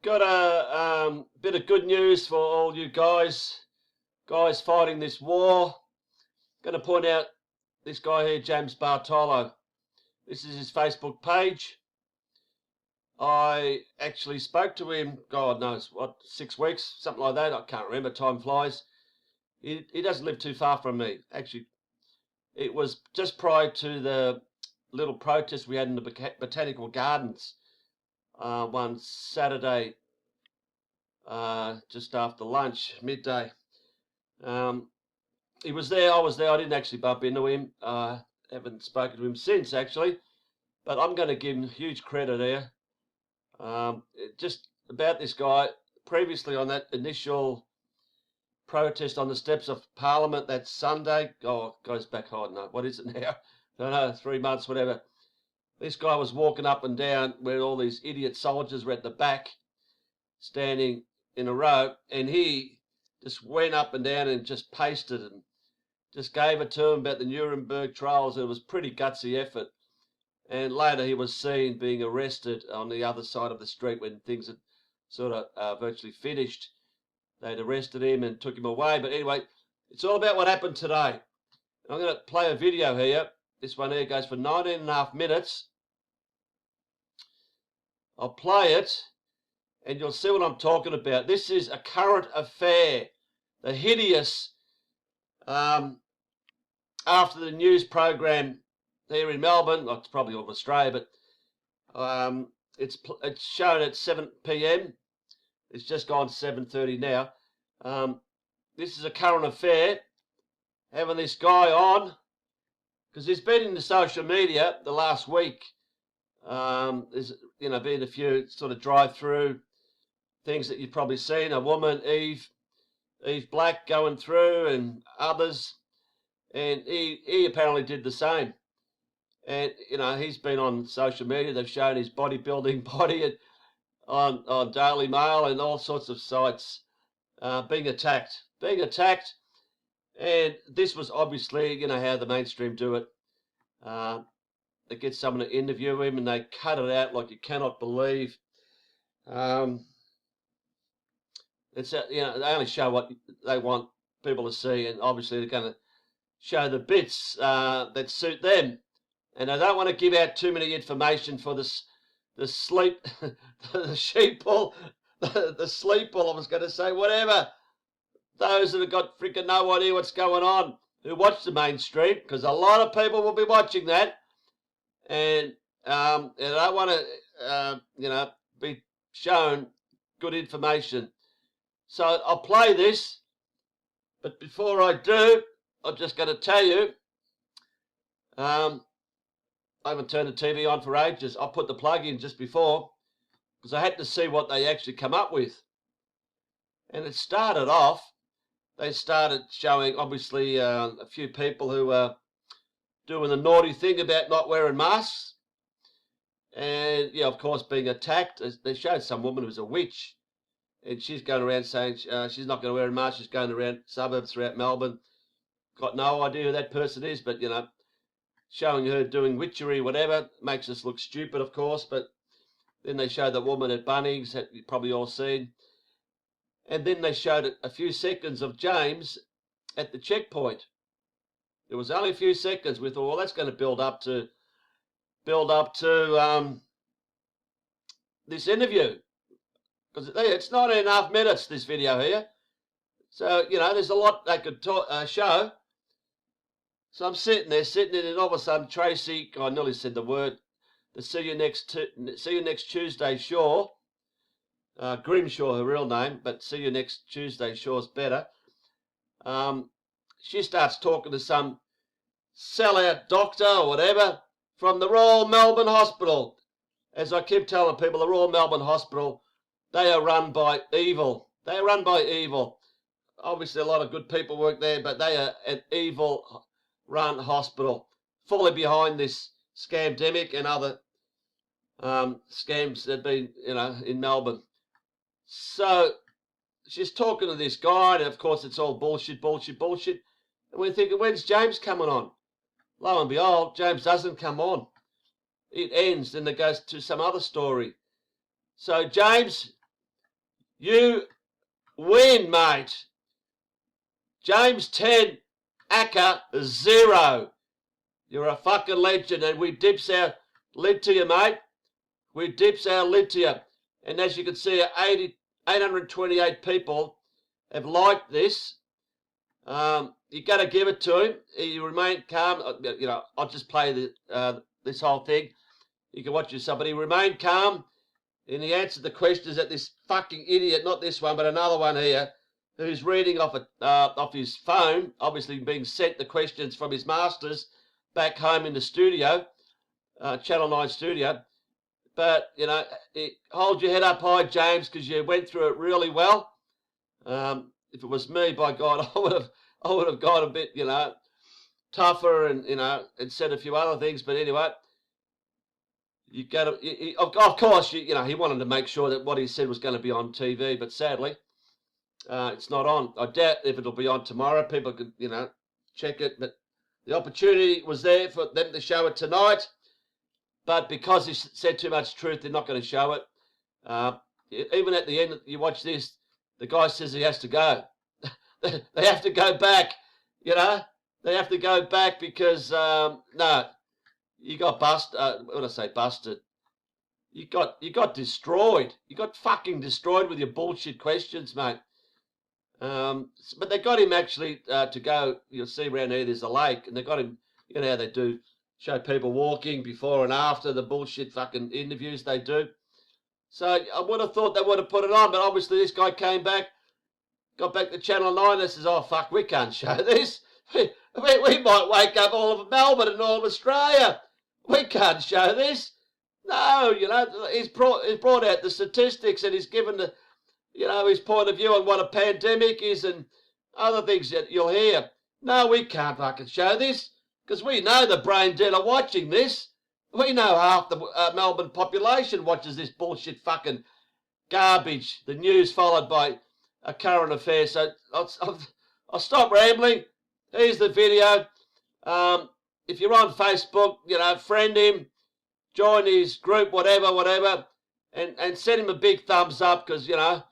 Got a bit of good news for all you guys fighting this war. Going to point out this guy here, James Bartolo. This is his Facebook page. I actually spoke to him, God knows what, 6 weeks, something like that. I can't remember, time flies. He doesn't live too far from me. Actually, it was just prior to the little protest we had in the Botanical Gardens one Saturday, just after lunch, midday. He was there, I was there. I didn't actually bump into him. Haven't spoken to him since, actually. But I'm going to give him huge credit here. Just about this guy, previously on that initial protest on the steps of Parliament that Sunday, oh, it goes back, I don't know, what is it now? I don't know, 3 months, whatever. This guy was walking up and down where all these idiot soldiers were at the back, standing in a row, and he just went up and down and just pasted and just gave it to him about the Nuremberg trials. It was a pretty gutsy effort. And later he was seen being arrested on the other side of the street when things had sort of virtually finished. They'd arrested him and took him away. But anyway, it's all about what happened today. I'm going to play a video here. This one here goes for 19.5 minutes. I'll play it and you'll see what I'm talking about. This is a current affair. The hideous, after the news program here in Melbourne, well, it's probably all of Australia, but it's shown at 7 p.m. It's just gone 7:30 now. This is a current affair, having this guy on, because he's been in the social media the last week. There's been a few sort of drive-through things that you've probably seen. A woman, Eve Black, going through, and others, and he apparently did the same. And he's been on social media. They've shown his bodybuilding body on Daily Mail and all sorts of sites, being attacked. And this was obviously how the mainstream do it. They get someone to interview him and they cut it out like you cannot believe. It's they only show what they want people to see, and obviously they're going to show the bits that suit them. And I don't want to give out too many information for the sleep, the sheeple, the sleeple, I was going to say, whatever. Those that have got freaking no idea what's going on, who watch the mainstream, because a lot of people will be watching that. And I don't want to, be shown good information. So I'll play this, but before I do, I'm just going to tell you, I haven't turned the TV on for ages. I put the plug in just before because I had to see what they actually come up with. And it started off, they started showing, obviously, a few people who were doing the naughty thing about not wearing masks. And, of course, being attacked. They showed some woman who was a witch. And she's going around saying she's not going to wear a mask. She's going around suburbs throughout Melbourne. Got no idea who that person is, but, showing her doing witchery, whatever, makes us look stupid, of course. But then they showed the woman at Bunnings, that you've probably all seen. And then they showed a few seconds of James at the checkpoint. It was only a few seconds. We thought, well, that's going to build up to this interview. Because it's 19.5 minutes, this video here. So, there's a lot they could show. So I'm sitting there, and all of a sudden Tracy, I nearly said the word, the see you next Tuesday Shaw, Grimshaw, her real name, but see you next Tuesday Shaw's better. She starts talking to some sellout doctor or whatever from the Royal Melbourne Hospital. As I keep telling people, the Royal Melbourne Hospital, they are run by evil. They are run by evil. Obviously a lot of good people work there, but they are an evil run hospital, fully behind this scamdemic and other scams that have been, in Melbourne. So she's talking to this guy, and of course it's all bullshit. And we're thinking, when's James coming on? Lo and behold, James doesn't come on. It ends, and it goes to some other story. So James, You win, mate. James 10, Acker 0. You're a fucking legend, and we dips our lid to you, mate. We dips our lid to you. And as you can see, 828 people have liked this. You got to give it to him. You remain calm. You know, I'll just play this whole thing. You can watch yourself. But he remained calm, and he answered the questions that this fucking idiot, not this one, but another one here, who's reading off his phone, obviously being sent the questions from his masters back home in the studio, Channel 9 studio. But, you know, hold your head up high, James, because you went through it really well. If it was me, by God, I would have gone a bit, you know, tougher and, you know, and said a few other things. But anyway, you got to, of course, you know, he wanted to make sure that what he said was going to be on TV, but sadly, it's not on. I doubt if it'll be on tomorrow. People could, you know, check it. But the opportunity was there for them to show it tonight. But because he said too much truth, they're not going to show it. Even at the end, you watch this, the guy says he has to go. They have to go back, you know. They have to go back because, no, you got busted. When I say busted, you got destroyed. You got fucking destroyed with your bullshit questions, mate. But they got him actually to go. You'll see around here, there's a lake, and they got him, you know how they do, show people walking before and after the bullshit fucking interviews they do. So I would have thought they would have put it on, but obviously this guy came back, got back to Channel 9 and says, oh, fuck, we can't show this. We might wake up all of Melbourne and all of Australia. We can't show this. No, you know, he's brought out the statistics and he's given the, you know, his point of view on what a pandemic is and other things that you'll hear. No, we can't fucking show this. Because we know the brain dead are watching this. We know half the Melbourne population watches this bullshit fucking garbage. The news followed by a current affair. So I'll stop rambling. Here's the video. If you're on Facebook, you know, friend him, join his group, whatever, and send him a big thumbs up because, you know,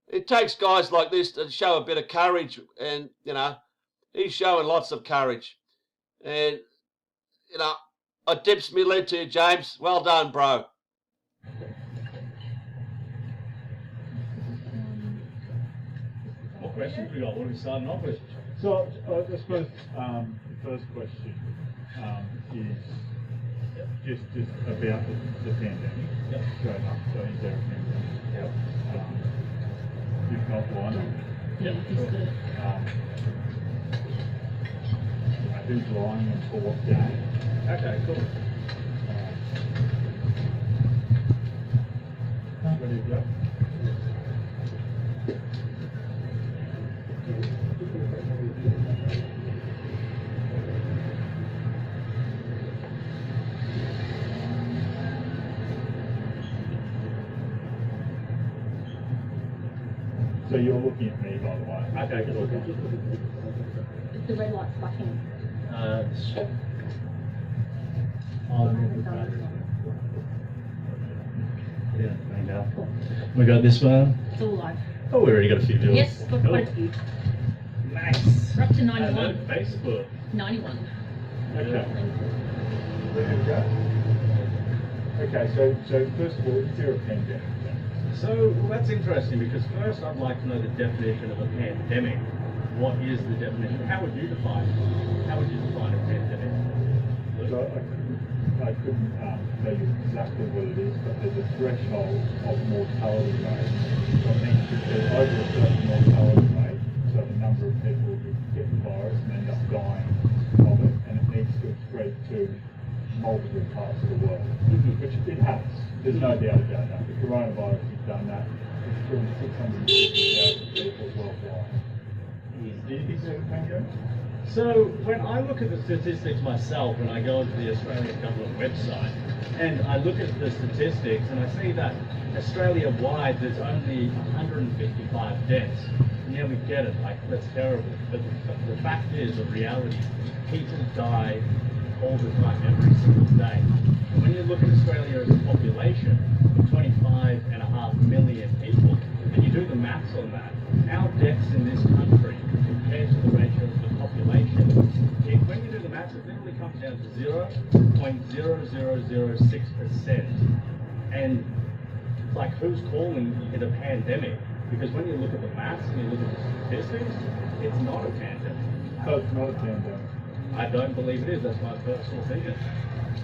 it takes guys like this to show a bit of courage. And, you know, he's showing lots of courage. And, you know, I dips me lid to you, James. Well done, bro. What questions we got? What are we starting off with? So, I suppose the first question is just about the pandemic. Yep. Straight up. So, is there a pandemic? Yep. If not, why not? Yep. Who's lying and for what day? Okay, cool. Ready to go? So you're looking at me, by the way. Okay, cool. The red light's flashing. Yeah, there you go. We got this one. It's all live. Oh, we already got a few viewers. Yes, got quite a few. Nice. We're up to And 91. then Facebook. 91. Okay. There you go. Okay, so first of all, is there a pandemic? So that's interesting because first I'd like to know the definition of a pandemic. What is the definition? How would you define it? How would you define a pandemic? So I couldn't tell you exactly what it is, but there's a threshold of mortality rate. So it means if there's over a certain mortality rate, so the number of people who get the virus and end up dying of it, and it needs to have spread to multiple parts of the world, which it has. There's no doubt about that. The coronavirus has done that. It's killed 650,000 people worldwide. Is there a pandemic? So when I look at the statistics myself, when I go into the Australian government website, and I look at the statistics, and I see that Australia-wide there's only 155 deaths. And yeah, we get it, like, that's terrible. But the fact is, the reality, people die all the time, every single day. And when you look at Australia as a population of 25.5 million people, and you maths on that, our deaths in this country compared to the ratio of the population, when you do the maths, it literally comes down to 0.0006%. And it's like, who's calling it a pandemic? Because when you look at the maths and you look at the statistics, it's not a pandemic. So it's not a pandemic. I don't believe it is. That's my personal opinion.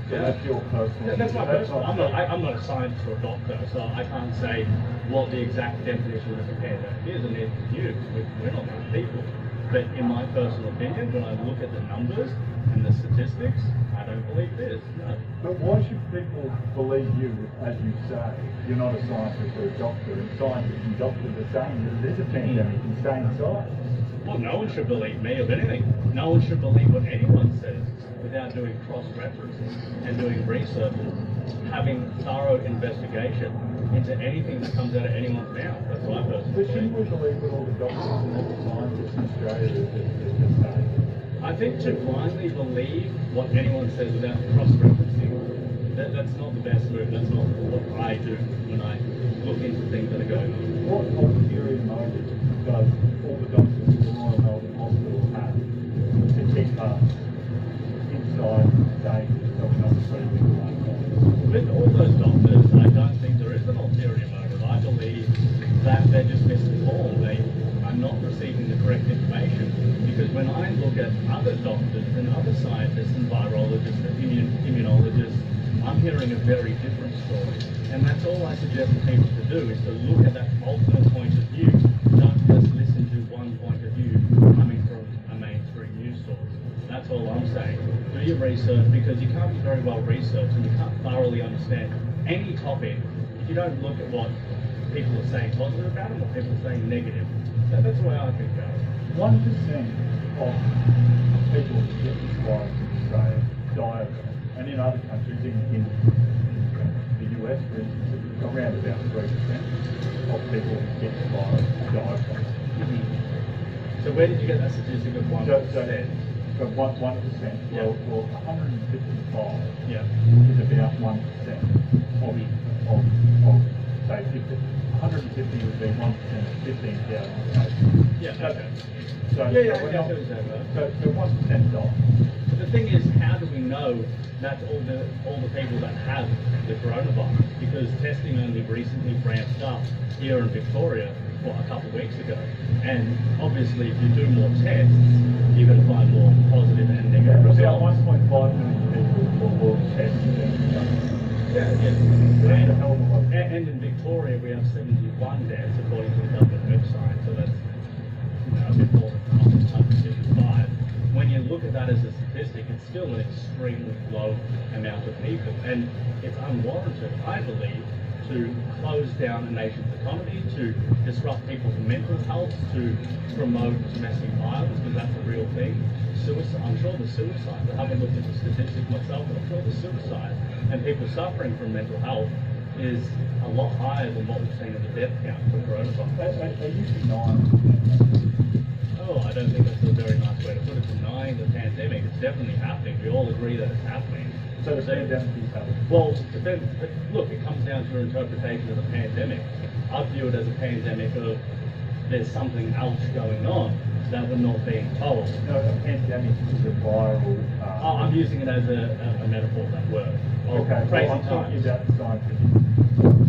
So that's your personal. That's my personal. I'm not a scientist or a doctor, so I can't say what the exact definition of a pandemic is, and neither can you, because we're not those people. But in my personal opinion, when I look at the numbers and the statistics, I don't believe it is. No. But why should people believe you, as you say? You're not a scientist or a doctor, and scientists and doctors are saying that there's a pandemic and stay inside. Well, no one should believe me of anything. No one should believe what anyone says without doing cross-references and doing research and having thorough investigation into anything that comes out of anyone's mouth. That's what I personally But shouldn't we believe what all the doctors and all the scientists in Australia are saying? I think to blindly believe what anyone says without cross-referencing, that's not the best move. That's not what I do when I look into things that are going on. What ulterior motive does all the doctors in the Royal Melbourne Hospital have to keep us inside safe so we're not spreading the coronavirus? With all those doctors, I don't think there is an ulterior motive. I believe that they're just misinformed. They are not receiving the correct information. Because when I look at other doctors and other scientists and virologists and immunologists, I'm hearing a very different story. And that's all I suggest for people to do, is to look at that alternate point of view. Don't just listen to one point of view coming from a mainstream news source. That's all I'm saying. Do your research, because you can't be very well researched and you can't thoroughly understand any topic if you don't look at what people are saying positive about and what people are saying negative. That's the way I think about it. 1% of people who get this virus in Australia die of it. And in other countries, in the US, for instance, it's around about 3% of people who get the virus die from it. So where did you get that statistic of 1%? So 1%, Yeah. well, 155 Yeah. is about 1% of say, 50. 150 would be 1% of 15,000 cases. Yeah, okay. So, Yeah, we're yeah, not- yeah. so 1% die. But the thing is, how do we know that's all the people that have the coronavirus? Because testing only recently ramped up here in Victoria, a couple of weeks ago. And obviously, if you do more tests, you're going to find more positive and negative About results. 1.5 million people will test. Yeah. That's a hell of a lot. And in Victoria, we have 71 deaths according to the government website. So that's a bit more than half as much as 55. When you look at that as a statistic, it's still an extremely low amount of people. And it's unwarranted, I believe, to close down a nation's economy, to disrupt people's mental health, to promote domestic violence, because that's a real thing. Suicide, I'm sure the suicide, I haven't looked at the statistics myself, but I'm sure the suicide and people suffering from mental health is a lot higher than what we've seen in the death count for coronavirus. Are you denying? Oh, I don't think that's a very nice way to put it. Denying the pandemic, it's definitely happening. We all agree that it's happening. So the pandemic is happening? Well, look, it comes down to your interpretation of the pandemic. I view it as a pandemic of there's something else going on that we're not being told. No, a pandemic is a viral... I'm using it as a metaphor, that word. Okay, Crazy well, I'm talking times. about scientific.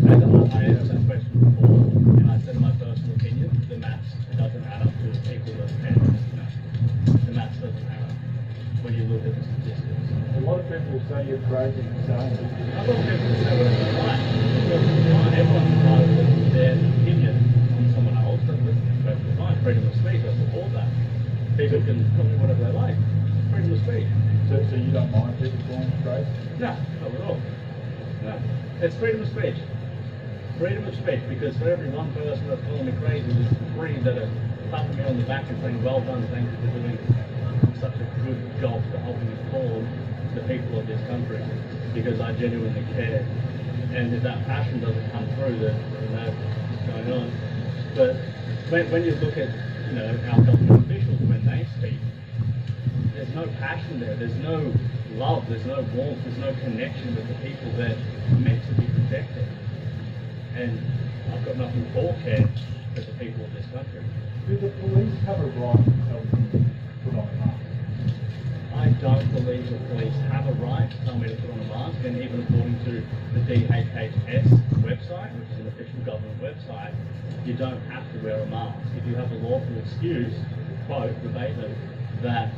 As I answered that question before, and I said in my personal opinion, the maths doesn't add up to equal the pandemic. The maths doesn't add up when you look at the statistics. A lot of people say you're crazy for saying it. A lot of people say whatever they like. Not everyone's entitled to their opinion on someone else, but that's perfectly fine. Freedom of speech, I support that. People can tell me whatever they like. Freedom of speech. So you don't mind people calling you crazy? No, not at all. No. It's freedom of speech. Freedom of speech, because for every one person that's calling me crazy, there's three that are clapping me on the back and saying, well done, thank you for doing such a good job for helping inform the people of this country, because I genuinely care. And if that passion doesn't come through, then what's going on. But when you look at our government officials, when they speak, there's no passion there, there's no love, there's no warmth, there's no connection with the people that are meant to be protected. And I've got nothing for care for the people of this country. Do the police have a right to tell you to put on a mask? I don't believe the police have a right to tell me to put on a mask, and even according to the DHHS website, which is an official government website, you don't have to wear a mask. If you have a lawful excuse, quote, verbatim, that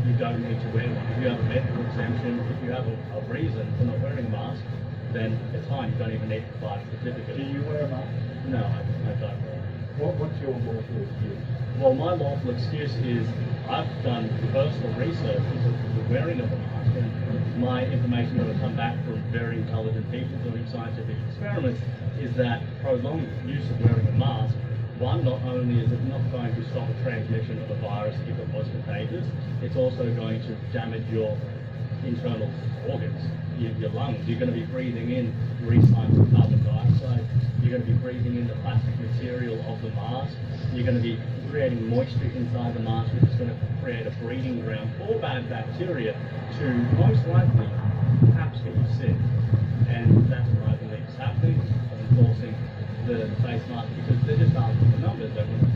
you don't need to wear one. If you have a medical exemption, if you have a reason for not wearing a mask, then it's fine. You don't even need to provide a certificate. Do you wear a mask? No, I don't. What's your lawful excuse? Well, my lawful excuse is I've done personal research into the wearing of a mask, and my information that will come back from very intelligent people doing scientific experiments is that prolonged use of wearing a mask, one, not only is it not going to stop the transmission of the virus if it was contagious, it's also going to damage your internal organs, your lungs. You're going to be breathing in recycled carbon dioxide. You're going to be breathing in the plastic material of the mask. You're going to be creating moisture inside the mask, which is going to create a breeding ground for bad bacteria to most likely perhaps get you sick. And that's what I believe is happening of enforcing the face mask, because they're just after the numbers. They want to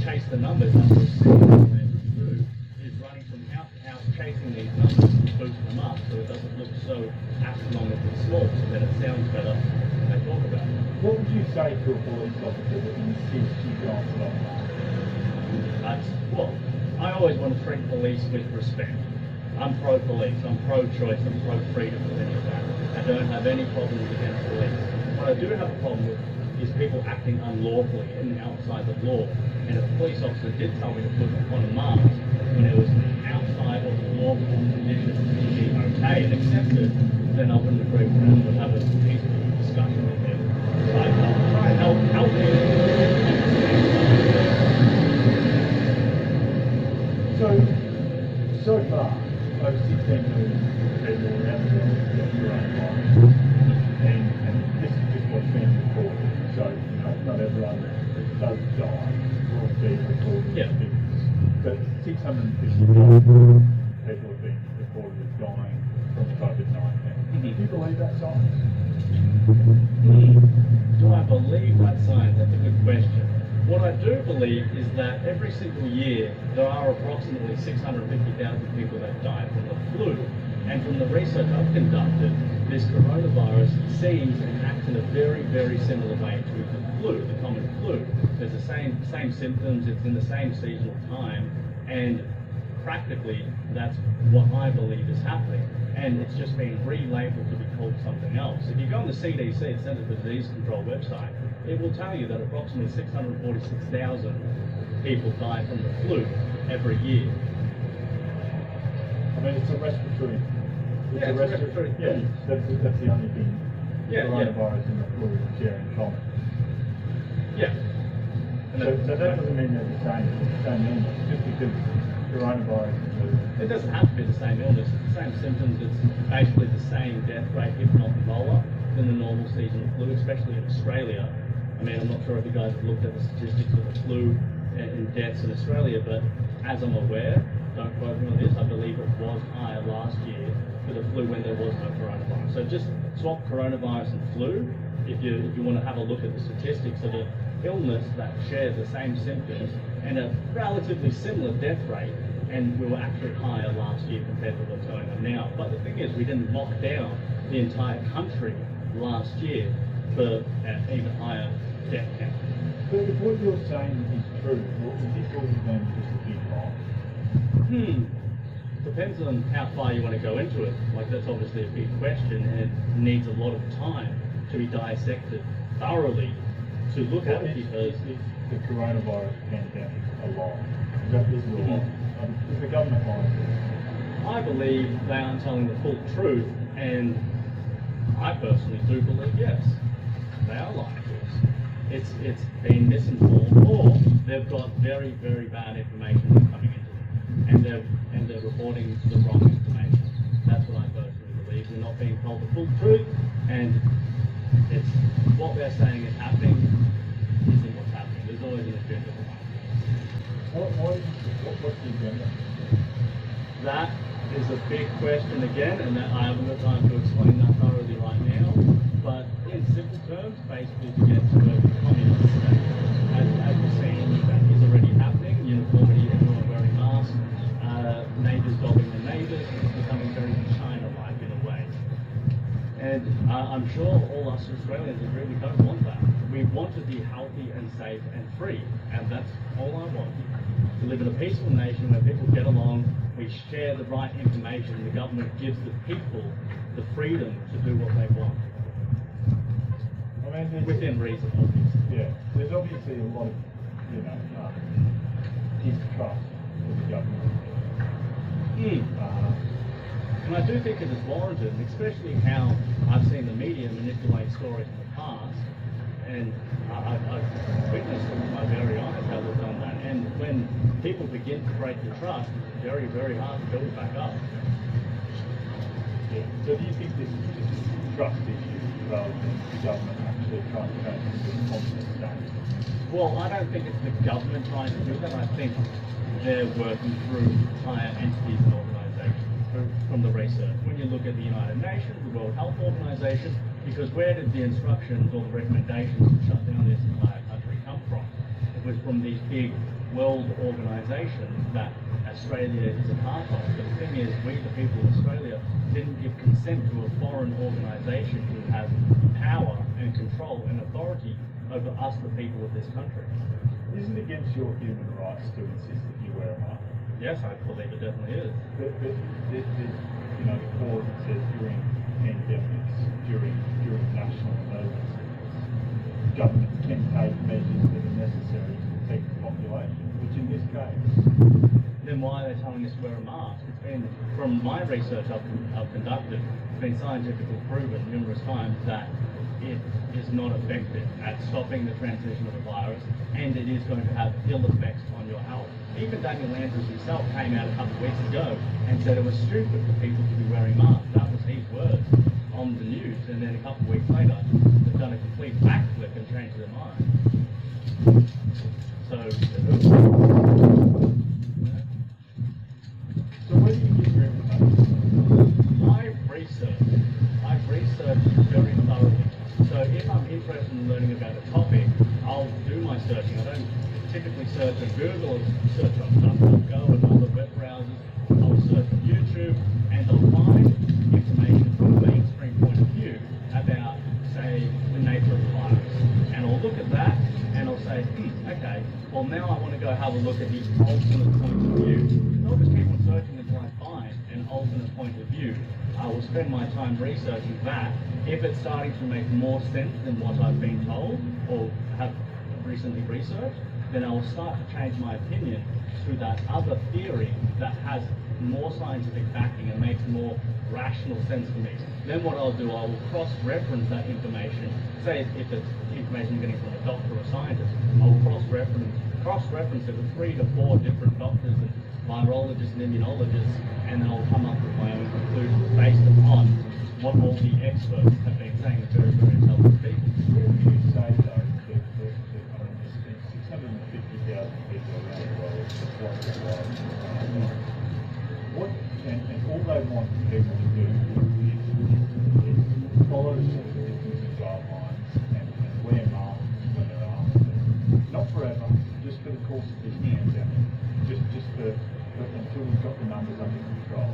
chase the numbers. That's what we're seeing through, is running from house to house chasing these numbers and boosting them up so it doesn't look so astronomically small, so then it sounds better when they talk about it. What would you say to a police officer that insists you can't put on a mask? Well, I always want to treat police with respect. I'm pro-police, I'm pro-choice, I'm pro-freedom with any of that. I don't have any problems against police. What I do have a problem with is people acting unlawfully and outside the law. And if a police officer did tell me to put on a mask when it was outside of the lawful conditions to be okay and accepted, then I wouldn't agree with him. I would have a peaceful discussion with him. Try and help him. So far, over 16 million people around the world have got coronavirus, and this is just what's been reported. So, not everyone that does die will be recorded. Yeah. But 650,000 people have been reported as dying from COVID-19. Do you believe that science? Do I believe that science? That's a good question. What I do believe is that every single year there are approximately 650,000 people that die from the flu. And from the research I've conducted, this coronavirus seems and acts in a very, very similar way to the flu, the common flu. There's the same symptoms, it's in the same seasonal time, and practically that's what I believe is happening. And it's just been relabeled to be called something else. If you go on the CDC, the Centers for Disease Control website, it will tell you that approximately 646,000 people die from the flu every year. I mean, it's a respiratory. Yeah, it's a respiratory. Yeah, that's the only thing. Yeah, coronavirus and the flu share in common. Yeah. And So that doesn't mean they're the same illness, just because coronavirus and flu. it doesn't have to be the same illness, it's the same symptoms, it's basically the same death rate, if not lower, than the normal seasonal flu, especially in Australia. I mean, I'm not sure if you guys have looked at the statistics of the flu and deaths in Australia, but as I'm aware, don't quote me on this, I believe it was higher last year for the flu when there was no coronavirus. So just swap coronavirus and flu if you want to have a look at the statistics of an illness that shares the same symptoms and a relatively similar death rate, and we were actually higher last year compared to what's going on now. But the thing is, we didn't lock down the entire country last year for an even higher death count. But if what you're saying is true, is this all going to just a big lie? Depends on how far you want to go into it. Like, that's obviously a big question, and it needs a lot of time to be dissected thoroughly to look at it, because Is the coronavirus pandemic a lie? Is it a lie? Is the government lying? I believe they aren't telling the full truth, and I personally do believe yes, they are lying to us. It's been misinformed, or they've got very, very bad information that's coming into them, and they're reporting the wrong information. That's what I personally believe. We're not being told the full truth, and it's what they're saying is happening isn't what's happening. There's always an agenda behind it. What's the agenda? That is a big question again, and that I haven't got time to explain that thoroughly right now. But in simple terms, basically to get to a I'm sure all us Australians agree we don't want that. We want to be healthy and safe and free, and that's all I want. To live in a peaceful nation where people get along, we share the right information, and the government gives the people the freedom to do what they want. I mean, Within reason, obviously. yeah, there's obviously a lot of, distrust with the government. And I do think it is warranted, especially how I've seen the media manipulate stories in the past, and I've witnessed it with my very eyes how they've done that. And when people begin to break the trust, it's very, very hard to build it back up. Yeah. So do you think this is just a trust issue rather than the government actually trying to change it to a confident state? Well, I don't think it's the government trying to do that. I think they're working through higher entities and organisations from the research. When you look at the United Nations, the World Health Organization, because where did the instructions or the recommendations to shut down this entire country come from? It was from these big world organisations that Australia is a part of. But the thing is, we, the people of Australia, didn't give consent to a foreign organisation who has power and control and authority over us, the people of this country. Isn't it against your human rights to insist that you wear a mask? Yes, I believe it definitely is. But the clause that says during pandemics, during national emergencies, governments can take measures that are necessary to protect the population, which in this case. Then why are they telling us to wear a mask? It's been, from my research I've conducted, it's been scientifically proven numerous times that it is not effective at stopping the transmission of the virus, and it is going to have ill effects on your health. Even Daniel Andrews himself came out a couple of weeks ago and said it was stupid for people to be wearing masks. That was his words on the news, and then a couple of weeks later, they've done a complete backflip and changed their mind. So where do you get your information? I've researched very thoroughly. So if I'm interested in learning about a topic, I'll do my searching. I don't typically search on Google or search on DuckDuckGo and other web browsers. I'll search on YouTube and I'll find information from a mainstream point of view about, say, the nature of the virus. And I'll look at that and I'll say, okay, well now I want to go have a look at the alternate point of view. Not just keep on searching until I find an alternate point of view. I will spend my time researching that. If it's starting to make more sense than what I've been told or have recently researched, then I will start to change my opinion to that other theory that has more scientific backing and makes more rational sense to me. Then what I'll do, I will cross-reference that information. Say if it's information I'm getting from a doctor or a scientist, I'll cross-reference it with 3 to 4 different doctors and virologists and immunologists, and then I'll come up with my own conclusions based upon what all the experts have been saying, the very, very intelligent people. Where would you say, though, that there's 650,000 people around the world support the virus? What, and all they want people to do is follow the social distancing guidelines and wear masks when they're asked to. Not forever, just for the course of this pandemic, just for until we've got the numbers under control.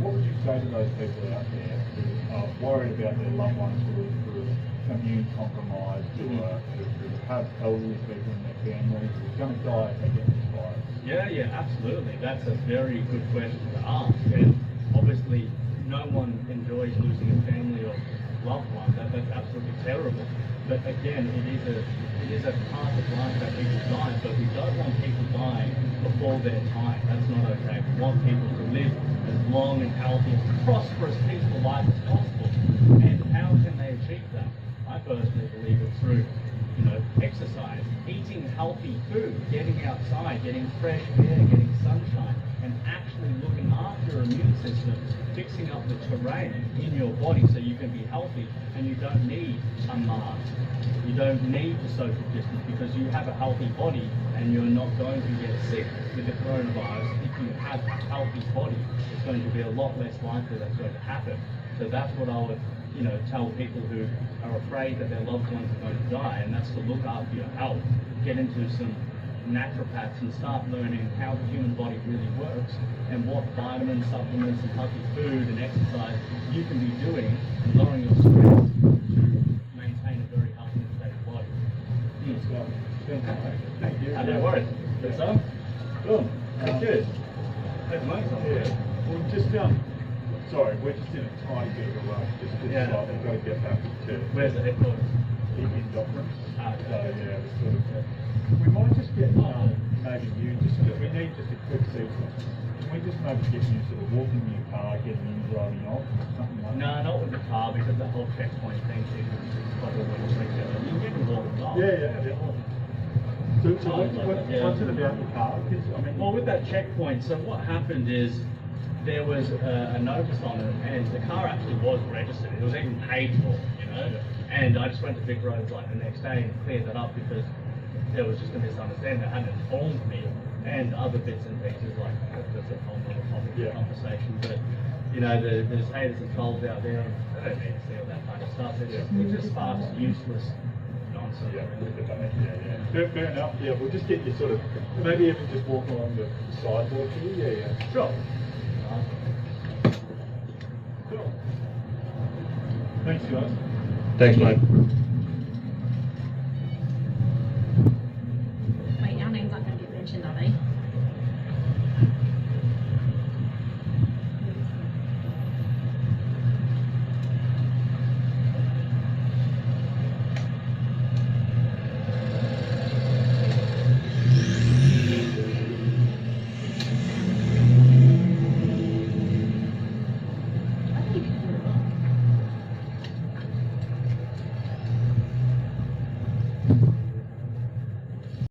What would you say to those people out there who are worried about their loved ones who are immune compromised, who have elderly people in their families, who are going to die if they get this virus? Yeah, absolutely. That's a very good question to ask. And obviously, no one enjoys losing a family or loved one. That's absolutely terrible. But again, it is a part of life that people die, but we don't want people dying before their time. That's not okay. We want people to live as long and healthy, prosperous, peaceful life as possible. And how can they achieve that? I personally believe it's through, exercise, eating healthy food, getting outside, getting fresh air, getting sunshine, and actually looking after your immune system, fixing up the terrain in your body so you can be healthy and you don't need a mask. You don't need the social distance because you have a healthy body and you're not going to get sick with the coronavirus. If you have a healthy body, it's going to be a lot less likely that's going to happen. So that's what I would tell people who are afraid that their loved ones are going to die, and that's to look after your health. Get into some naturopaths and start learning how the human body really works and what vitamins, supplements, and healthy food and exercise you can be doing and lowering your stress to maintain a very healthy and stable body. Thank you. No worries. Good stuff. Cool. Good. Take the mics off. Yeah. Well, just sorry, we're just in a tight bit of a rush. Just because we've got to get back to. Where's the headquarters? In Docklands. Okay. So yeah, we might just get maybe you we need just a quick sequence. Can we just maybe get you sort of walking in your car, getting in, driving off, something like that? No, not with the car because the whole checkpoint thing is quite a lot of together. You can walk off. Yeah. So what's it about the car? Because, I mean, Well, with that checkpoint, so what happened is there was a notice on it, and the car actually was registered. It was even paid for, you know. And I just went to Vic Roads like the next day and cleared that up because there was just a misunderstanding. They hadn't informed me, and other bits and pieces like that's a whole other topic of conversation. But you know, there's haters and trolls out there. They don't need to see all that kind of stuff. It just sparks useless nonsense. Fair enough. Yeah, we'll just get you sort of maybe even just walk along the sidewalk here. Yeah. Sure. Cool. Thanks, guys. Thanks, mate.